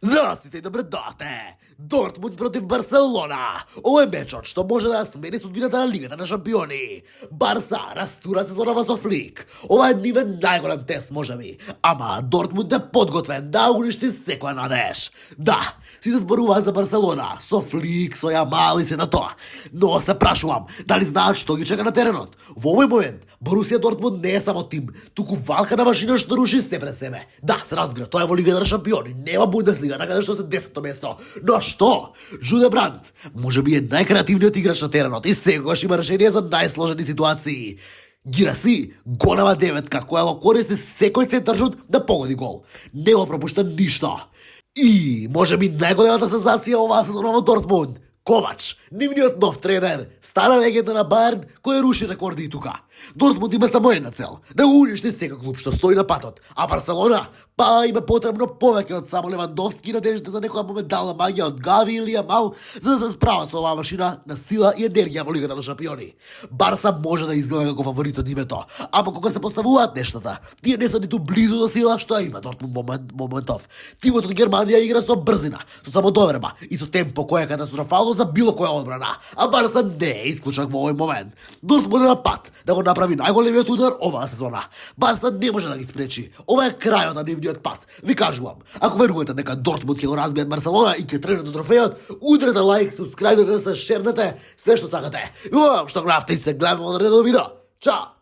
Здравствуйте и добредоште! Дортмунд против Барселона. Ово е мечот што може да ја смени судбината на Лигата на шампиони. Барса растура сезонава со Флик. Ова е нивен најголем тест, можеби. Ама Дортмунд е подготвен да уништи секоја надеж. Да, сите зборуваат за Барселона, со Флик, со Јамал и се на тоа. Но се прашувам, дали знаат што ги чека на теренот? Во овој момент, Борусија Дортмунд не е само тим, туку валка на машина што руши се пред себе. Да, се разбира, тоа е во Лигата на шампиони, нема Бундеслига, така што се 10-то место. Но што? Жуде Бранд, може би е најкреативниот играч на теренот и секогаш има решение за најсложени ситуации. Гираси, голема деветка која го користи секој центаршут да погоди гол. Не го пропушта ништо. И може би најголемата сензација оваа сезона во Дортмунд. Ковач, нивниот нов тренер, стара легенда на Баерн, кој руши рекорди и тука. Дортмунд има само една цел, да го уништи секој клуб што стои на патот, а Барселона, има потребно повеќе од само Левандовски и надеждите за некоја моментална магија од Гави или Јамал, за да се справат со оваа машина на сила и енергија во Лигата на шампиони. Барса може да изгледа како фаворит од името, ама кога се поставуваат нештата, тие не се ниту близу до сила што има Дортмунд во моментов. Тимот од Германија игра со брзина, со самодоверба и со темпо кој е катастрофално за било која одбрана, а Барса не е исклучак во овој момент. Дортмунд е на пат да го направи најголемиот удар оваа сезона. Барса не може да ги спречи. Ова е крајот на нивниот пат. Ви кажувам, ако верувате дека Дортмунд ќе го разбијат Барселона и ќе тренат до трофејот, удрете лайк, субскрајбнете се, шернете, се што сакате. И што гледавте и се гледаме во наредно видео. Чао!